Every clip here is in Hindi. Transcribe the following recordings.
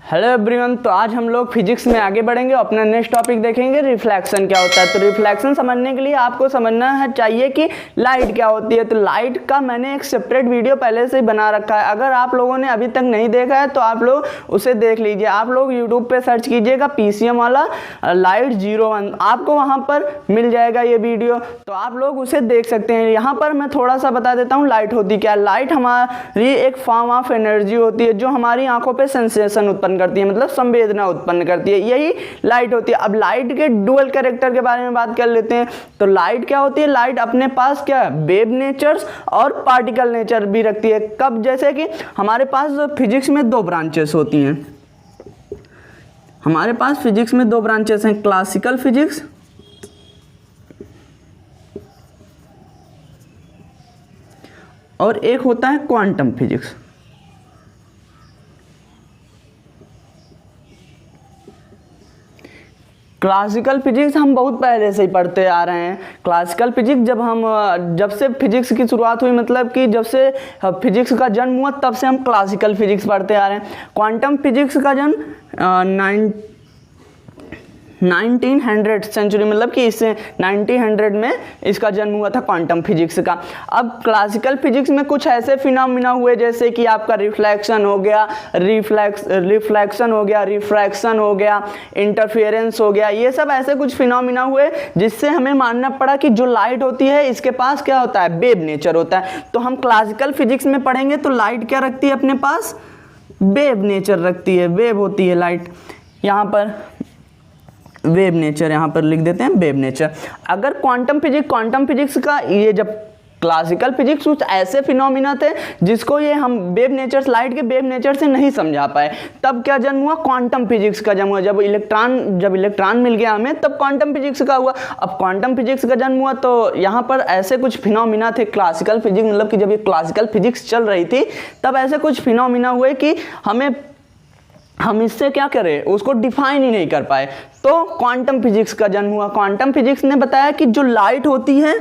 Hello everyone. तो आज हम लोग फिजिक्स में आगे बढ़ेंगे, अपना नेक्स्ट टॉपिक देखेंगे रिफ्लेक्शन क्या होता है। तो रिफ्लेक्शन समझने के लिए आपको समझना है चाहिए कि लाइट क्या होती है। तो लाइट का मैंने एक सेपरेट वीडियो पहले से ही बना रखा है, अगर आप लोगों ने अभी तक नहीं देखा है तो आप लोग उसे देख लीजिए। आप लोग यूट्यूब पे सर्च कीजिएगा PCM वाला लाइट 01, आपको वहाँ पर मिल जाएगा ये वीडियो, तो आप लोग उसे देख सकते हैं। यहाँ पर मैं थोड़ा सा बता देता हूँ लाइट होती क्या है। लाइट हमारी एक फॉर्म ऑफ एनर्जी होती है जो हमारी आंखों पे सेंसेशन उत्पन्न करती है, मतलब संवेदना उत्पन्न करती है, यही लाइट होती है। अब लाइट के डुअल कैरेक्टर के बारे में बात कर लेते हैं। तो लाइट क्या होती है, लाइट अपने पास क्या वेव नेचर्स और पार्टिकल नेचर भी रखती है। कब, जैसे कि हमारे पास फिजिक्स में दो ब्रांचेस होती हैं, हमारे पास फिजिक्स में दो ब्रांचेस हैं, क्लासिकल फिजिक्स और एक होता है क्वांटम फिजिक्स। क्लासिकल फिजिक्स हम बहुत पहले से ही पढ़ते आ रहे हैं। क्लासिकल फिजिक्स जब से फिजिक्स की शुरुआत हुई, मतलब कि जब से फिजिक्स का जन्म हुआ तब से हम क्लासिकल फिजिक्स पढ़ते आ रहे हैं। क्वांटम फिजिक्स का जन्म 1900 सेंचुरी, मतलब कि इससे 1900 में इसका जन्म हुआ था क्वांटम फिजिक्स का। अब क्लासिकल फिजिक्स में कुछ ऐसे फिनोमिना हुए जैसे कि आपका रिफ्लेक्शन हो गया, रिफ्लेक्शन हो गया, रिफ्रैक्शन हो गया, इंटरफेरेंस हो गया, ये सब ऐसे कुछ फिनोमिना हुए जिससे हमें मानना पड़ा कि जो लाइट होती है इसके पास क्या होता है, वेव नेचर होता है। तो हम क्लासिकल फिजिक्स में पढ़ेंगे तो लाइट क्या रखती है अपने पास, वेव नेचर रखती है, वेव होती है लाइट। यहाँ पर वेव नेचर यहाँ पर लिख देते हैं, वेव नेचर। अगर क्वांटम फिजिक्स का ये जब क्लासिकल फिजिक्स कुछ ऐसे फिनोमिना थे जिसको ये हम वेव नेचर, लाइट के वेव नेचर से नहीं समझा पाए, तब क्या जन्म हुआ, क्वांटम फिजिक्स का जन्म हुआ। जब इलेक्ट्रॉन मिल गया हमें तब क्वांटम फिजिक्स का हुआ। अब क्वांटम फिजिक्स का जन्म हुआ तो यहाँ पर ऐसे कुछ फिनोमिना थे क्लासिकल फिजिक्स, मतलब कि जब ये क्लासिकल फिजिक्स चल रही थी तब ऐसे कुछ फिनोमिना हुए कि हम इससे क्या करें, उसको डिफाइन ही नहीं कर पाए, तो क्वांटम फिजिक्स का जन्म हुआ। क्वांटम फिजिक्स ने बताया कि जो लाइट होती है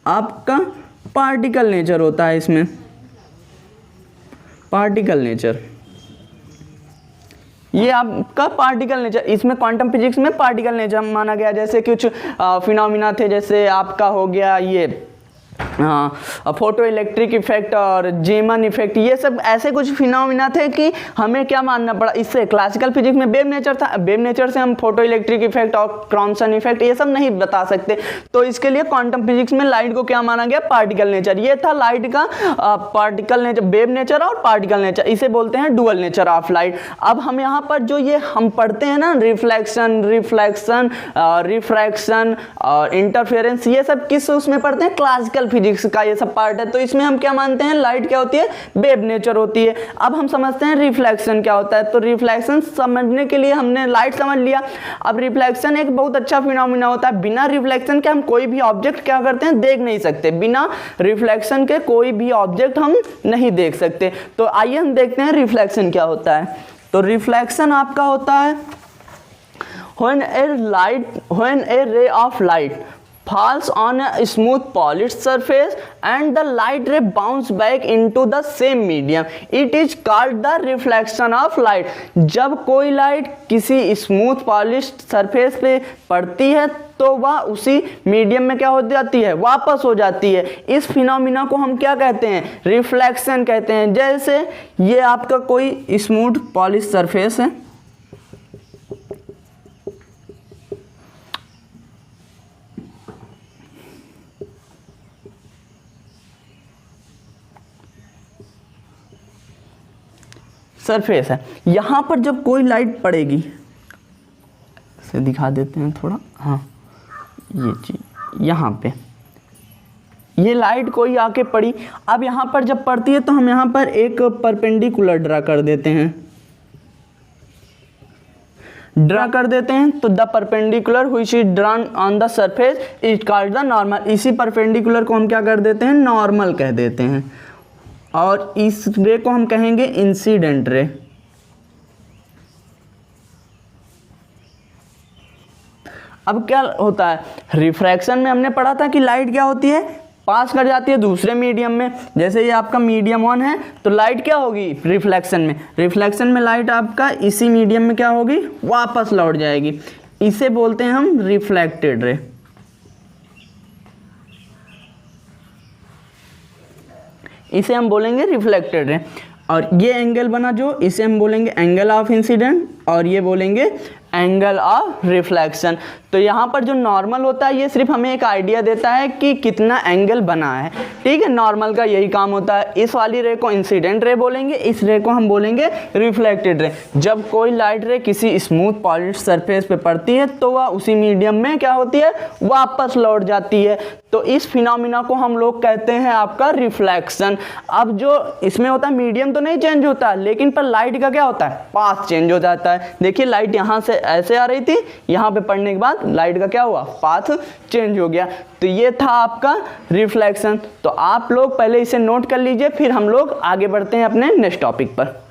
आपका पार्टिकल नेचर होता है, इसमें पार्टिकल नेचर, ये आपका पार्टिकल नेचर, इसमें क्वांटम फिजिक्स में पार्टिकल नेचर माना गया। जैसे कुछ फिनोमिना थे, जैसे आपका हो गया ये फोटो इलेक्ट्रिक इफेक्ट और जेमन इफेक्ट, ये सब ऐसे कुछ फिनोमिना थे कि हमें क्या मानना पड़ा, इससे क्लासिकल फिजिक्स में वेव नेचर था, वेव नेचर से हम फोटो इलेक्ट्रिक इफेक्ट और क्रॉम्पसन इफेक्ट ये सब नहीं बता सकते, तो इसके लिए क्वांटम फिजिक्स में लाइट को क्या माना गया, पार्टिकल नेचर। ये था लाइट का पार्टिकल नेचर, वेव नेचर और पार्टिकल नेचर, इसे बोलते हैं डुअल नेचर ऑफ लाइट। अब हम यहाँ पर जो ये हम पढ़ते हैं ना, रिफ्लेक्शन, रिफ्रैक्शन और इंटरफेरेंस, ये सब किस उसमें पढ़ते हैं, क्लासिकल फिजिक्स का ये सब पार्ट है। तो इसमें हम क्या मानते हैं, लाइट क्या होती है, वेव नेचर होती है। अब हम समझते हैं रिफ्लेक्शन क्या होता है। तो रिफ्लेक्शन समझने के लिए हमने लाइट समझ लिया। अब रिफ्लेक्शन एक बहुत अच्छा फिनोमिना होता है। बिना रिफ्लेक्शन के हम कोई भी ऑब्जेक्ट क्या करते हैं, देख नहीं सकते। बिना रिफ्लेक्शन के कोई भी ऑब्जेक्ट हम नहीं देख सकते। तो आइए हम देखते हैं रिफ्लेक्शन क्या होता है। तो रिफ्लेक्शन आपका होता है when a ray of light falls on a smooth polished surface and the light ray bounce back into the same medium, it is called the reflection of light। जब कोई लाइट किसी स्मूथ पॉलिश्ड सरफेस पे पड़ती है तो वह उसी मीडियम में क्या हो जाती है, वापस हो जाती है। इस फिनोमिना को हम क्या कहते हैं, रिफ्लेक्शन कहते हैं। जैसे ये आपका कोई स्मूथ पॉलिश्ड सरफेस है, सरफेस है, यहाँ पर जब कोई लाइट पड़ेगी, इसे दिखा देते हैं थोड़ा, हाँ ये चीज यहाँ पे, ये लाइट कोई आके पड़ी। अब यहाँ पर जब पड़ती है तो हम यहाँ पर एक परपेंडिकुलर ड्रा कर देते हैं, तो the perpendicular which is drawn on the surface is called the normal. इसी परपेंडिकुलर को हम क्या कर देते हैं, नॉर्मल कह देते हैं, और इस रे को हम कहेंगे इंसिडेंट रे। अब क्या होता है, रिफ्रैक्शन में हमने पढ़ा था कि लाइट क्या होती है, पास कर जाती है दूसरे मीडियम में। जैसे ये आपका मीडियम 1 है तो लाइट क्या होगी रिफ्लेक्शन में लाइट आपका इसी मीडियम में क्या होगी वापस लौट जाएगी। इसे बोलते हैं हम रिफ्लेक्टेड रे। इसे हम बोलेंगे रिफ्लेक्टेड रे। और ये एंगल बना जो, इसे हम बोलेंगे एंगल ऑफ इंसिडेंट और ये बोलेंगे एंगल ऑफ रिफ्लेक्शन। तो यहाँ पर जो नॉर्मल होता है ये सिर्फ हमें एक आइडिया देता है कि कितना एंगल बना है, ठीक है। नॉर्मल का यही काम होता है। इस वाली रे को इंसिडेंट रे बोलेंगे, इस रे को हम बोलेंगे रिफ्लेक्टेड रे। जब कोई लाइट रे किसी स्मूथ पॉलिश्ड सरफेस पे पड़ती है तो वह उसी मीडियम में क्या होती है वापस लौट जाती है। तो इस फिनोमिना को हम लोग कहते हैं आपका रिफ्लेक्शन। अब जो इसमें होता है मीडियम तो नहीं चेंज होता, लेकिन पर लाइट का क्या होता है पाथ चेंज हो जाता है। देखिए लाइट यहाँ से ऐसे आ रही थी, यहाँ पे पड़ने के बाद लाइट का क्या हुआ पाथ चेंज हो गया। तो ये था आपका रिफ्लेक्शन। तो आप लोग पहले इसे नोट कर लीजिए, फिर हम लोग आगे बढ़ते हैं अपने नेक्स्ट टॉपिक पर।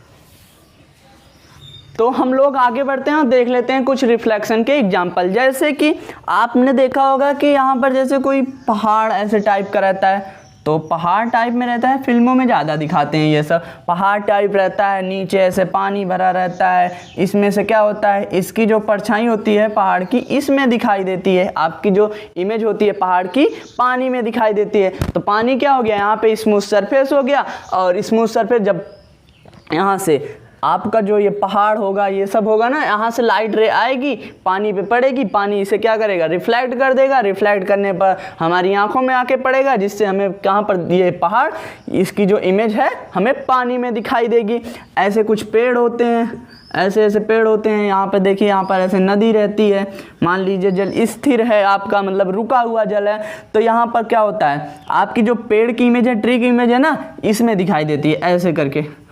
तो हम लोग आगे बढ़ते हैं और देख लेते हैं कुछ रिफ्लेक्शन के एग्जाम्पल। जैसे कि आपने देखा होगा कि यहाँ पर जैसे कोई पहाड़ ऐसे टाइप का रहता है, तो पहाड़ टाइप में रहता है, फिल्मों में ज़्यादा दिखाते हैं ये सब। पहाड़ टाइप रहता है, नीचे ऐसे पानी भरा रहता है, इसमें से क्या होता है इसकी जो परछाई होती है पहाड़ की इसमें दिखाई देती है, आपकी जो इमेज होती है पहाड़ की पानी में दिखाई देती है। तो पानी क्या हो गया यहाँ पे स्मूथ सरफेस हो गया, और स्मूथ सरफेस जब यहाँ से आपका जो ये पहाड़ होगा ये सब होगा ना, यहाँ से लाइट रे आएगी पानी पे पड़ेगी, पानी इसे क्या करेगा रिफ्लेक्ट कर देगा, रिफ्लेक्ट करने पर हमारी आंखों में आके पड़ेगा, जिससे हमें कहाँ पर ये पहाड़ इसकी जो इमेज है हमें पानी में दिखाई देगी। ऐसे कुछ पेड़ होते हैं, ऐसे ऐसे पेड़ होते हैं। यहाँ पे देखिए यहाँ पर ऐसे नदी रहती है, मान लीजिए जल स्थिर है आपका मतलब रुका हुआ जल है, तो यहाँ पर क्या होता है आपकी जो पेड़ की इमेज है ट्री की इमेज है ना इसमें दिखाई देती है, ऐसे करके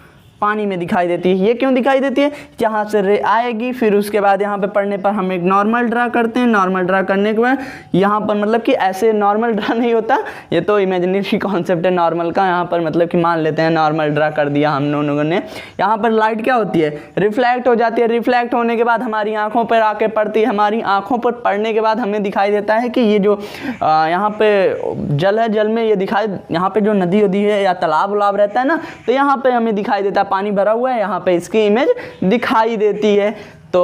पानी में दिखाई देती है। ये क्यों दिखाई देती है, जहाँ से रे आएगी फिर उसके बाद यहाँ पे पढ़ने पर हम एक नॉर्मल ड्रा करते हैं। नॉर्मल ड्रा करने के बाद यहाँ पर मतलब कि ऐसे नॉर्मल ड्रा नहीं होता, ये तो इमेजिनरी कॉन्सेप्ट है नॉर्मल का। यहाँ पर मतलब कि मान लेते हैं नॉर्मल ड्रा कर दिया हम लोगों ने। यहाँ पर लाइट क्या होती है रिफ्लेक्ट हो जाती है, रिफ्लेक्ट होने के बाद हमारी आँखों पर आके पड़ती है। हमारी आँखों पर पड़ने के बाद हमें दिखाई देता है कि ये जो यहाँ पे जल है, जल में ये दिखाई, यहाँ पे जो नदी वदी है या तालाब उलाब रहता है ना, तो यहाँ पे हमें दिखाई देता है पानी भरा हुआ है, यहाँ पे इसकी इमेज दिखाई देती है। तो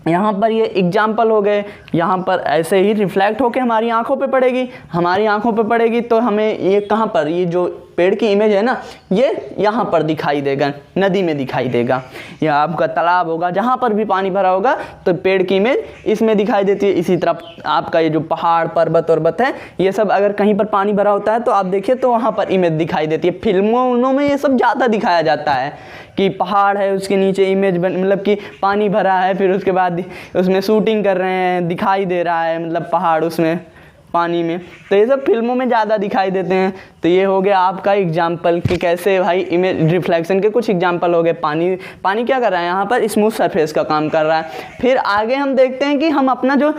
यहाँ पर ये एग्जाम्पल हो गए। यहाँ पर ऐसे ही रिफ्लेक्ट होके हमारी आंखों पे पड़ेगी, हमारी आंखों पे पड़ेगी तो हमें ये कहाँ पर ये जो पेड़ की इमेज है ना ये यहाँ पर दिखाई देगा, नदी में दिखाई देगा, या आपका तालाब होगा जहाँ पर भी पानी भरा होगा तो पेड़ की इमेज इसमें दिखाई देती है। इसी तरह आपका ये जो पहाड़ पर्वत वर्वत है ये सब अगर कहीं पर पानी भरा होता है तो आप देखिए तो वहाँ पर इमेज दिखाई देती है। फिल्मों में ये सब ज़्यादा दिखाया जाता है कि पहाड़ है उसके नीचे इमेज मतलब कि पानी भरा है, फिर उसके बाद उसमें शूटिंग कर रहे हैं, दिखाई दे रहा है मतलब पहाड़ उसमें पानी में, तो ये सब फिल्मों में ज़्यादा दिखाई देते हैं। तो ये हो गया आपका एग्जाम्पल कि कैसे भाई इमेज रिफ्लेक्शन के कुछ एग्जाम्पल हो गए। पानी क्या कर रहा है यहाँ पर स्मूथ सरफेस का काम कर रहा है। फिर आगे हम देखते हैं कि हम अपना जो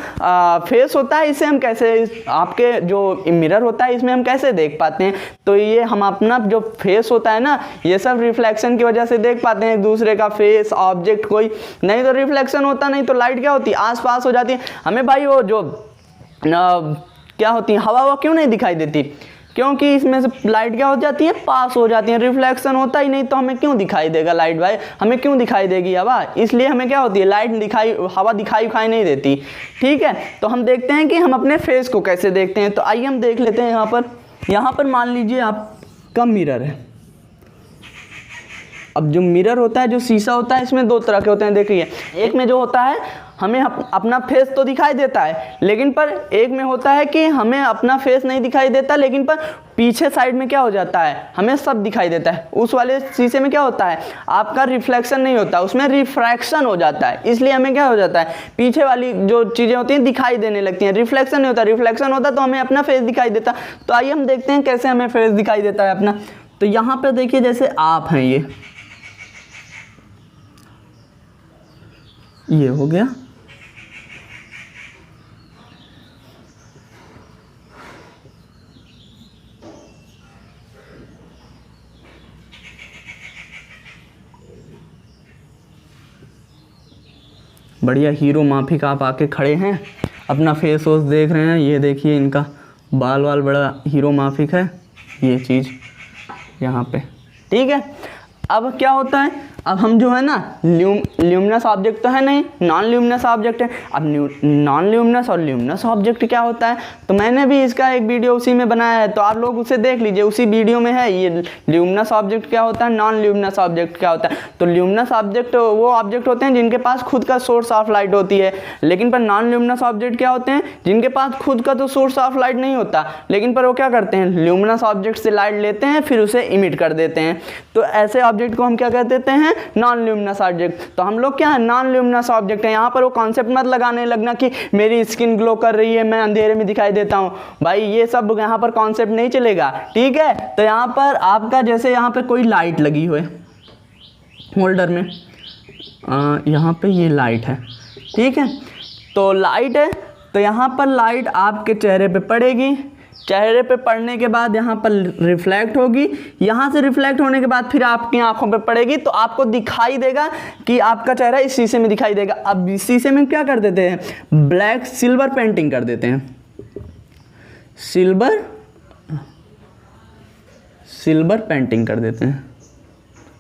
फेस होता है इसे हम कैसे, आपके जो मिरर होता है इसमें हम कैसे देख पाते हैं। तो ये हम अपना जो फेस होता है ना ये सब रिफ्लेक्शन की वजह से देख पाते हैं एक दूसरे का फेस ऑब्जेक्ट कोई, नहीं तो रिफ्लेक्शन होता नहीं तो लाइट क्या होती है आस पास हो जाती है। हमें भाई वो जो क्या होती है हवा क्यों नहीं दिखाई देती, क्योंकि इसमें से लाइट क्या हो जाती है पास हो जाती है, रिफ्लेक्शन होता ही नहीं तो हमें क्यों दिखाई देगा लाइट भाई, हमें क्यों दिखाई देगी हवा, इसलिए हमें क्या होती है लाइट दिखाई हवा दिखाई नहीं देती। ठीक है, तो हम देखते हैं कि हम अपने फेस को कैसे देखते हैं। तो आइए हम देख लेते हैं। यहाँ पर मान लीजिए आपका मिरर है। अब जो मिरर होता है जो शीशा होता है इसमें दो तरह के होते हैं, देखिए एक में जो होता है हमें अपना फेस तो दिखाई देता है, लेकिन पर एक में होता है कि हमें अपना फेस नहीं दिखाई देता, लेकिन पर पीछे साइड में क्या हो जाता है हमें सब दिखाई देता है। उस वाले शीशे में क्या होता है आपका रिफ्लेक्शन नहीं होता, उसमें रिफ्रैक्शन हो जाता है, इसलिए हमें क्या हो जाता है पीछे वाली जो चीज़ें होती हैं दिखाई देने लगती हैं, रिफ्लेक्शन नहीं होता। रिफ्लेक्शन होता तो हमें अपना फेस दिखाई देता। तो आइए हम देखते हैं कैसे हमें फेस दिखाई देता है अपना। तो यहाँ पर देखिए जैसे आप हैं, ये हो गया। बढ़िया हीरो माफिक आप आके खड़े हैं, अपना फेस वोस देख रहे हैं। ये देखिए इनका बाल वाल बड़ा हीरो माफिक है ये चीज़ यहाँ पे, ठीक है। अब क्या होता है, अब हम जो है ना ल्यूमिनस ऑब्जेक्ट तो है नहीं, नॉन ल्यूमिनस ऑब्जेक्ट है। अब नॉन ल्यूमिनस और ल्यूमिनस ऑब्जेक्ट क्या होता है, तो मैंने भी इसका एक वीडियो उसी में बनाया है, तो आप लोग उसे देख लीजिए, उसी वीडियो में है। ये ल्यूमिनस ऑब्जेक्ट क्या होता है, नॉन ल्यूमिनस ऑब्जेक्ट क्या होता है। तो ल्यूमिनस ऑब्जेक्ट वो ऑब्जेक्ट होते हैं जिनके पास खुद का सोर्स ऑफ लाइट होती है, लेकिन पर नॉन ल्यूमिनस ऑब्जेक्ट क्या होते हैं, जिनके पास खुद का तो सोर्स ऑफ लाइट नहीं होता, लेकिन पर वो क्या करते हैं, ल्यूमिनस ऑब्जेक्ट से लाइट लेते हैं फिर उसे इमिट कर देते हैं। तो ऐसे ऑब्जेक्ट को हम क्या कह देते हैं, नॉन ल्यूमिनस ऑब्जेक्ट। तो हम लोग क्या है, नॉन ल्यूमिनस ऑब्जेक्ट है। यहाँ पर वो कॉन्सेप्ट मत लगाने लगना कि मेरी स्किन ग्लो कर रही है, मैं अंधेरे में दिखाई देता हूँ, भाई ये सब यहाँ पर कॉन्सेप्ट नहीं चलेगा, ठीक है। तो यहाँ पर आपका जैसे यहाँ पर कोई लाइट लगी हुई होल्डर में, यहाँ पे ये लाइट है, ठीक है। तो लाइट है, तो यहाँ पर लाइट आपके चेहरे पे पड़ेगी, चेहरे पे पड़ने के बाद यहाँ पर रिफ्लेक्ट होगी, यहाँ से रिफ्लेक्ट होने के बाद फिर आपकी आंखों पे पड़ेगी, तो आपको दिखाई देगा कि आपका चेहरा इस शीशे में दिखाई देगा। अब इस शीशे में क्या कर देते हैं, ब्लैक सिल्वर पेंटिंग कर देते हैं, सिल्वर पेंटिंग कर देते हैं,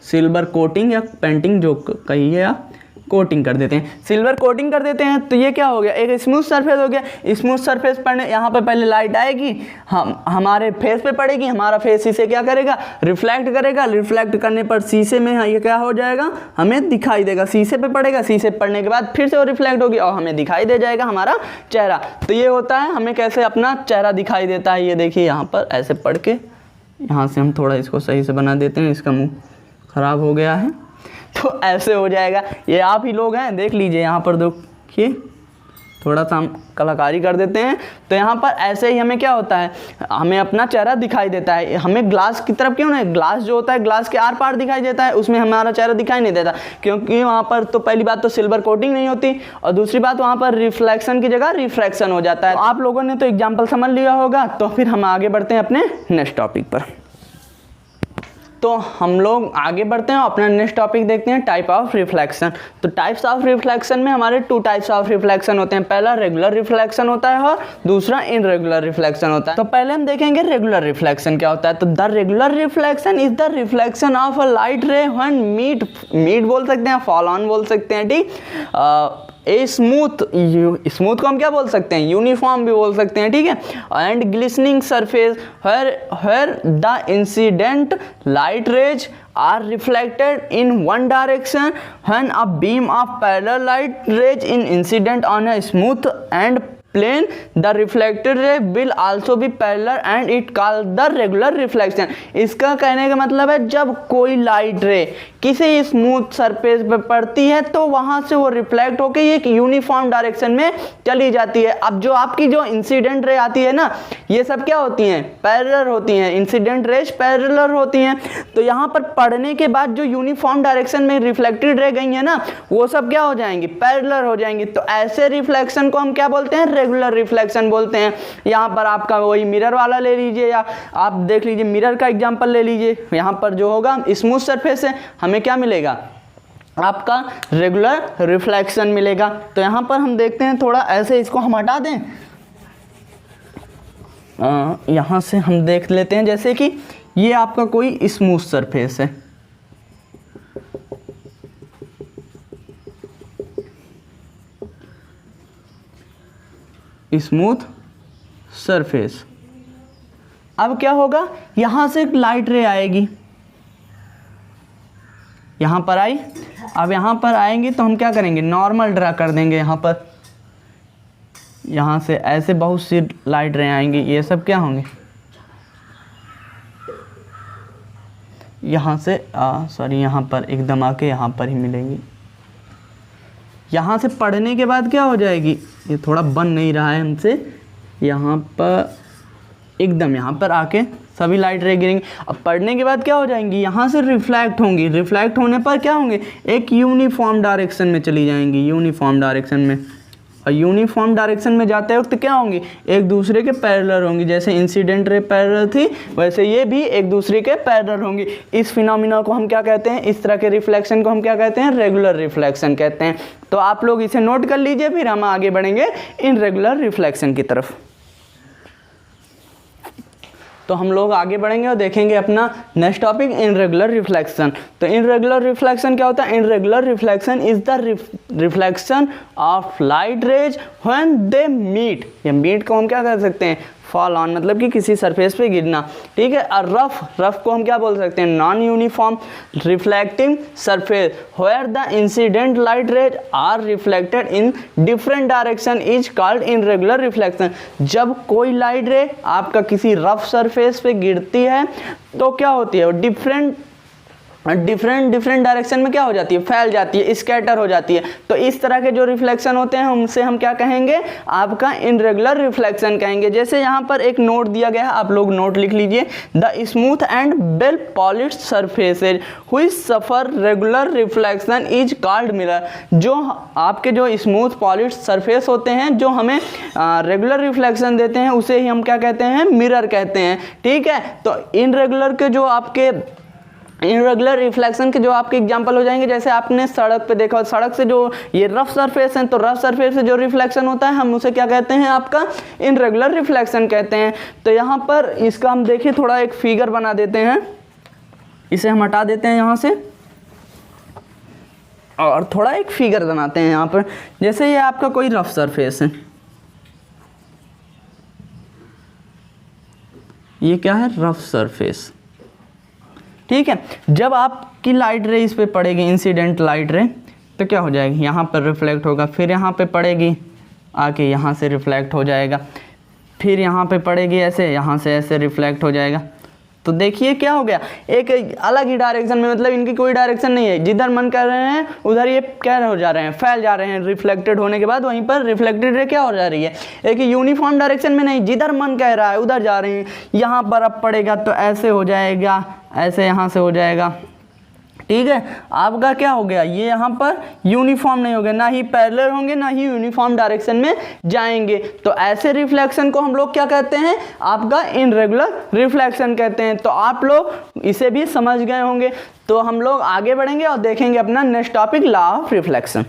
सिल्वर कोटिंग या पेंटिंग जो कहिए आप, कोटिंग कर देते हैं, सिल्वर कोटिंग कर देते हैं। तो ये क्या हो गया, एक स्मूथ सरफेस हो गया। स्मूथ सरफेस पड़ने, यहाँ पे पहले लाइट आएगी, हमारे फेस पे पड़ेगी, हमारा फेस शीशे क्या करेगा, रिफ्लेक्ट करेगा, रिफ्लेक्ट करने पर शीशे में ये क्या हो जाएगा, हमें दिखाई देगा, शीशे पे पड़ेगा, शीशे पे पड़ने के बाद फिर से वो रिफ्लेक्ट होगी और हमें दिखाई दे जाएगा हमारा चेहरा। तो ये होता है हमें कैसे अपना चेहरा दिखाई देता है। ये देखिए यहाँ पर ऐसे पढ़ के, यहाँ से हम थोड़ा इसको सही से बना देते हैं, इसका मुँह खराब हो गया है, तो ऐसे हो जाएगा। ये आप ही लोग हैं, देख लीजिए यहाँ पर देखिए, थोड़ा सा हम कलाकारी कर देते हैं। तो यहाँ पर ऐसे ही हमें क्या होता है, हमें अपना चेहरा दिखाई देता है। हमें ग्लास की तरफ क्यों नहीं, ग्लास जो होता है ग्लास के आर पार दिखाई देता है, उसमें हमारा चेहरा दिखाई नहीं देता, क्योंकि वहाँ पर तो पहली बात तो सिल्वर कोटिंग नहीं होती, और दूसरी बात वहाँ पर रिफ्लेक्शन की जगह रिफ्रैक्शन हो जाता है। तो आप लोगों ने तो एग्जाम्पल समझ लिया होगा। तो फिर हम आगे बढ़ते हैं अपने नेक्स्ट टॉपिक पर। तो हम लोग आगे बढ़ते हैं, अपना नेक्स्ट टॉपिक देखते हैं, टाइप ऑफ रिफ्लेक्शन। तो टाइप्स ऑफ रिफ्लेक्शन में हमारे 2 टाइप्स ऑफ रिफ्लेक्शन होते हैं। पहला रेगुलर रिफ्लेक्शन होता है और दूसरा इनरेगुलर रिफ्लेक्शन होता है। तो पहले हम देखेंगे रेगुलर रिफ्लेक्शन क्या होता है। तो the regular reflection is the reflection of a light ray when meet बोल सकते हैं, फॉल ऑन बोल सकते हैं, ठीक। ए स्मूथ को हम क्या बोल सकते हैं, यूनिफॉर्म भी बोल सकते हैं, ठीक है। And glistening surface where the incident light rays are reflected in one direction when a beam of parallel light rays is incident on a smooth and plane, the reflected ray will also be parallel and it called the regular reflection। इसका कहने का मतलब है जब कोई लाइट रे किसी स्मूथ सरफेस पे पड़ती है तो वहां से वो रिफ्लेक्ट होकर एक यूनिफॉर्म डायरेक्शन में चली जाती है। अब जो आपकी जो इंसिडेंट रे आती है ना, ये सब क्या होती हैं, पैरेलल होती हैं, इंसिडेंट रेज पैरेलल होती हैं। तो यहाँ पर पढ़ने के बाद जो यूनिफॉर्म डायरेक्शन में रिफ्लेक्टेड रे गई है ना, वो सब क्या हो जाएंगी, पैरेलल हो जाएंगी। तो ऐसे रिफ्लेक्शन को हम क्या बोलते हैं, रेगुलर रिफ्लेक्शन बोलते हैं। यहाँ पर आपका वही मिरर वाला ले लीजिए, या आप देख लीजिए मिरर का एग्जांपल ले लीजिए। यहाँ पर जो होगा स्मूथ सरफेस है, हमें क्या मिलेगा, आपका रेगुलर रिफ्लेक्शन मिलेगा। तो यहाँ पर हम देखते हैं, थोड़ा ऐसे इसको हम हटा दें, यहाँ से हम देख लेते हैं, जैसे कि ये आपका कोई स्मूथ सरफेस है, स्मूथ सरफेस। अब क्या होगा, यहां से एक लाइट रे आएगी, यहां पर आई। अब यहां पर आएंगी तो हम क्या करेंगे, नॉर्मल ड्रा कर देंगे। यहां पर यहां से ऐसे बहुत सी लाइट रे आएंगी, ये सब क्या होंगे, यहां से सॉरी यहां पर एकदम आके यहां पर ही मिलेंगी। यहाँ से पढ़ने के बाद क्या हो जाएगी, ये थोड़ा बन नहीं रहा है हमसे, यहाँ पर एकदम यहाँ पर आके सभी लाइट रे गिरेंगी। अब पढ़ने के बाद क्या हो जाएंगी, यहाँ से रिफ्लेक्ट होंगी, रिफ्लेक्ट होने पर क्या होंगे, एक यूनिफॉर्म डायरेक्शन में चली जाएंगी, यूनिफॉर्म डायरेक्शन में। और यूनिफॉर्म डायरेक्शन में जाते वक्त क्या होंगी, एक दूसरे के पैरेलल होंगी। जैसे इंसिडेंट रे पैरेलल थी, वैसे ये भी एक दूसरे के पैरेलल होंगी। इस फिनोमिना को हम क्या कहते हैं, इस तरह के रिफ्लेक्शन को हम क्या कहते हैं, रेगुलर रिफ्लेक्शन कहते हैं। तो आप लोग इसे नोट कर लीजिए, फिर हम आगे बढ़ेंगे इन रेगुलर रिफ्लेक्शन की तरफ। तो हम लोग आगे बढ़ेंगे और देखेंगे अपना नेक्स्ट टॉपिक इनरेगुलर रिफ्लेक्शन। तो इनरेगुलर रिफ्लेक्शन क्या होता है? Irregular reflection is the reflection of light rays when they meet. ये मीट को हम क्या कर सकते हैं? फॉल ऑन, मतलब कि किसी सरफेस पे गिरना, ठीक है। और रफ को हम क्या बोल सकते हैं? Non uniform reflecting surface where the incident light rays are reflected in different direction is called irregular reflection. जब कोई लाइट रे आपका किसी रफ सरफेस पे गिरती है तो क्या होती है? डिफरेंट डायरेक्शन में क्या हो जाती है? फैल जाती है, स्कैटर हो जाती है। तो इस तरह के जो रिफ्लेक्शन होते हैं उनसे हम क्या कहेंगे? आपका इनरेगुलर रिफ्लेक्शन कहेंगे। जैसे यहाँ पर एक नोट दिया गया है, आप लोग नोट लिख लीजिए। The smooth and well polished surfaces which suffer regular reflection is called mirror. जो आपके जो स्मूथ पॉलिश्ड सरफेस होते हैं जो हमें रेगुलर रिफ्लेक्शन देते हैं उसे ही हम क्या कहते हैं? मिरर कहते हैं, ठीक है। तो इनरेगुलर रिफ्लेक्शन के जो आपके एग्जांपल हो जाएंगे, जैसे आपने सड़क पे देखा, सड़क से जो ये रफ सरफेस है, तो रफ सरफेस से जो रिफ्लेक्शन होता है हम उसे क्या कहते हैं? आपका इनरेगुलर रिफ्लेक्शन कहते हैं। तो यहाँ पर इसका हम देखिए थोड़ा एक फिगर बना देते हैं, इसे हम हटा देते हैं यहाँ से और थोड़ा एक फिगर बनाते हैं यहाँ पर। जैसे ये आपका कोई रफ सरफेस है, ये क्या है? रफ सरफेस, ठीक है। जब आपकी लाइट रे इस पे पड़ेगी, इंसिडेंट लाइट रे, तो क्या हो जाएगी? यहाँ पर रिफ्लेक्ट होगा, फिर यहाँ पे पड़ेगी, आके यहाँ से रिफ्लेक्ट हो जाएगा, फिर यहाँ पे पड़ेगी ऐसे, यहाँ से ऐसे रिफ्लेक्ट हो जाएगा। तो देखिए क्या हो गया? एक अलग ही डायरेक्शन में, मतलब इनकी कोई डायरेक्शन नहीं है, जिधर मन कर रहे हैं उधर ये क्या हो जा रहे हैं? फैल जा रहे हैं। रिफ्लेक्टेड होने के बाद वहीं पर रिफ्लेक्टेड रे क्या हो जा रही है? एक यूनिफॉर्म डायरेक्शन में नहीं, जिधर मन कह रहा है उधर जा रहे हैं। यहाँ पर अब पड़ेगा तो ऐसे हो जाएगा, ऐसे यहाँ से हो जाएगा, ठीक है। आपका क्या हो गया? ये यहाँ पर यूनिफॉर्म नहीं हो गया, ना ही पैरेलल होंगे ना ही यूनिफॉर्म डायरेक्शन में जाएंगे। तो ऐसे रिफ्लेक्शन को हम लोग क्या कहते हैं? आपका इनरेगुलर रिफ्लेक्शन कहते हैं। तो आप लोग इसे भी समझ गए होंगे। तो हम लोग आगे बढ़ेंगे और देखेंगे अपना next topic law of reflection.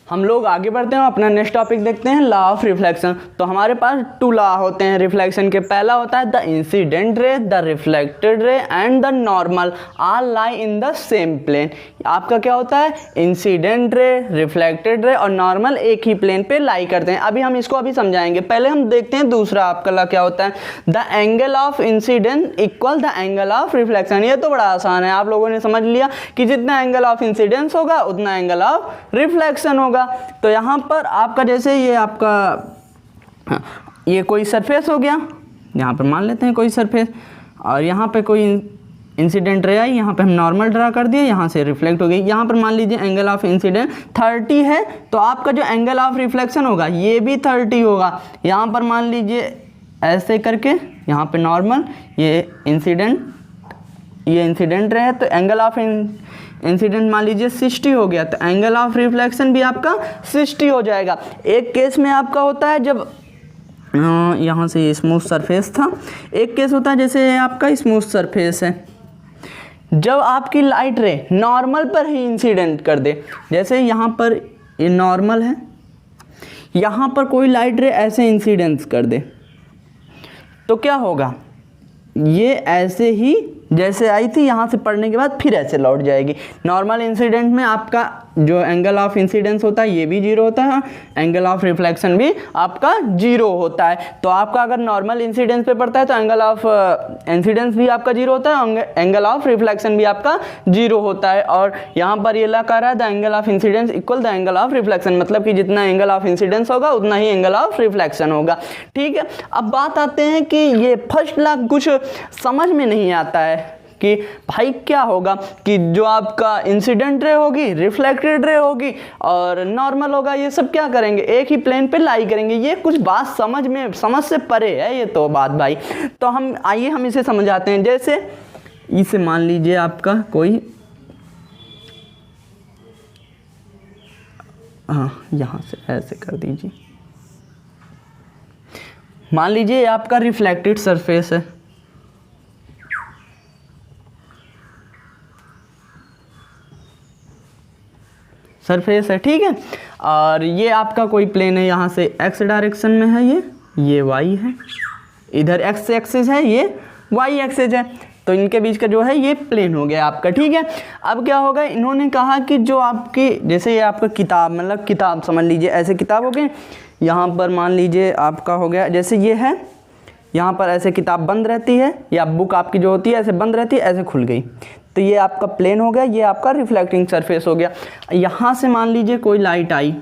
हम लोग आगे बढ़ते हैं, अपना नेक्स्ट टॉपिक देखते हैं लॉ ऑफ रिफ्लेक्शन। तो हमारे पास 2 लॉ होते हैं रिफ्लेक्शन के। पहला होता है the incident ray, the reflected ray and the normal all lie in the same plane. आपका क्या होता है? इंसिडेंट रे, रिफ्लेक्टेड रे और नॉर्मल एक ही प्लेन पे लाई करते हैं। अभी हम इसको समझाएंगे। पहले हम देखते हैं दूसरा आपका लॉ क्या होता है। The angle of incident equal the angle of reflection. ये तो बड़ा आसान है, आप लोगों ने समझ लिया कि जितना एंगल ऑफ इंसिडेंस होगा उतना एंगल ऑफ रिफ्लेक्शन होगा। तो यहाँ पर आपका जैसे ये आपका ये कोई सरफेस हो गया, यहाँ पर मान लेते हैं कोई सरफेस, और यहाँ पे कोई इंसिडेंट रे आई, यहाँ पे हम नॉर्मल ड्रा कर दिए, यहाँ से रिफ्लेक्ट हो गई। यहाँ पर मान लीजिए एंगल ऑफ इंसिडेंट 30 है, तो आपका जो एंगल ऑफ रिफ्लेक्शन होगा ये भी 30 होगा। यहाँ पर मान लीजिए ऐसे करके, यहाँ पे नॉर्मल, ये इंसिडेंट रे है, तो एंगल ऑफ इंसिडेंट मान लीजिए 60 हो गया, तो एंगल ऑफ रिफ्लेक्शन भी आपका 60 हो जाएगा। एक केस में आपका होता है जब यहाँ से ये स्मूथ सरफेस था, एक केस होता है जैसे आपका स्मूथ सरफेस है, जब आपकी लाइट रे नॉर्मल पर ही इंसिडेंट कर दे। जैसे यहाँ पर ये नॉर्मल है, यहाँ पर कोई लाइट रे ऐसे इंसिडेंस कर दे तो क्या होगा? ये ऐसे ही जैसे आई थी यहाँ से पढ़ने के बाद फिर ऐसे लौट जाएगी। नॉर्मल इंसिडेंट में आपका जो एंगल ऑफ इंसिडेंस होता है ये भी 0 होता है, एंगल ऑफ रिफ्लेक्शन भी आपका 0 होता है। तो आपका अगर नॉर्मल इंसिडेंस पे पड़ता है तो एंगल ऑफ इंसिडेंस भी आपका 0 होता है, एंगल ऑफ रिफ्लेक्शन भी आपका 0 होता है। और यहाँ पर ये लगा रहा है the angle of incidence equal the angle of reflection, मतलब कि जितना एंगल ऑफ इंसिडेंस होगा उतना ही एंगल ऑफ रिफ्लेक्शन होगा, ठीक है। अब बात आते हैं कि ये फर्स्ट लॉ कुछ समझ में नहीं आता है कि भाई क्या होगा कि जो आपका इंसिडेंट रे होगी, रिफ्लेक्टेड रे होगी और नॉर्मल होगा, ये सब क्या करेंगे? एक ही प्लेन पे लाई करेंगे। ये कुछ बात समझ से परे है ये तो बात भाई। तो हम आइए हम इसे समझाते हैं। जैसे इसे मान लीजिए आपका कोई यहाँ से ऐसे कर दीजिए, मान लीजिए आपका रिफ्लेक्टेड सरफेस है, ठीक है। और ये आपका कोई प्लेन है, यहाँ से x डायरेक्शन में है, ये y है, इधर एक्स एक्सिस है, ये वाई एक्सिस है, तो इनके बीच का जो है ये प्लेन हो गया आपका, ठीक है। अब क्या होगा, इन्होंने कहा कि जो आपकी जैसे ये आपका किताब, मतलब किताब समझ लीजिए ऐसे किताब हो गए, यहाँ पर मान लीजिए आपका हो गया जैसे ये है, यहाँ पर ऐसे किताब बंद रहती है या बुक आपकी जो होती है ऐसे बंद रहती है, ऐसे खुल गई, तो ये आपका प्लेन हो गया, ये आपका रिफ्लेक्टिंग सरफेस हो गया। यहाँ से मान लीजिए कोई लाइट आई,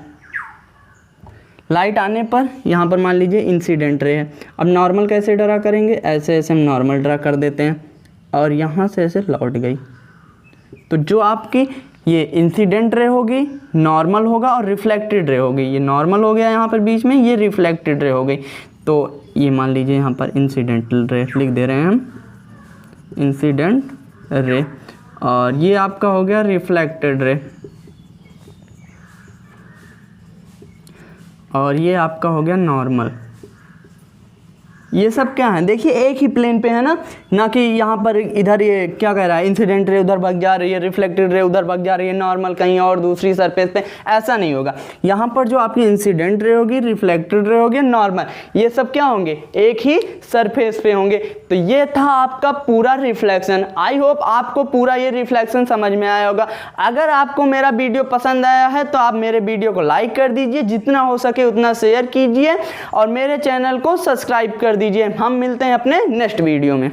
लाइट आने पर यहाँ पर मान लीजिए इंसिडेंट रे है। अब नॉर्मल कैसे ड्रा करेंगे, ऐसे ऐसे हम नॉर्मल ड्रा कर देते हैं और यहाँ से ऐसे लौट गई, तो जो आपकी ये इंसिडेंट रे होगी, नॉर्मल होगा और रिफ्लेक्टेड रे होगी। ये नॉर्मल हो गया यहाँ पर बीच में, ये रिफ्लेक्टेड रे हो गई, तो ये मान लीजिए यहाँ पर इंसिडेंटल रे लिख दे रहे हैं हम, इंसिडेंट रे, और ये आपका हो गया रिफ्लेक्टेड रे, और ये आपका हो गया नॉर्मल। ये सब क्या है, देखिए एक ही प्लेन पे है ना कि यहाँ पर इधर ये क्या कह रहा है, इंसिडेंट रे उधर भाग जा रही है, रिफ्लेक्टेड रे उधर भाग जा रही है, नॉर्मल कहीं और दूसरी सरफेस पे, ऐसा नहीं होगा। यहाँ पर जो आपकी इंसिडेंट रे होगी, रिफ्लेक्टेड रे होगी, नॉर्मल, ये सब क्या होंगे, एक ही सरफेस पे होंगे। तो ये था आपका पूरा रिफ्लेक्शन। आई होप आपको पूरा ये रिफ्लेक्शन समझ में आया होगा। अगर आपको मेरा वीडियो पसंद आया है तो आप मेरे वीडियो को लाइक कर दीजिए, जितना हो सके उतना शेयर कीजिए और मेरे चैनल को सब्सक्राइब कर दीजिए। हम मिलते हैं अपने नेक्स्ट वीडियो में।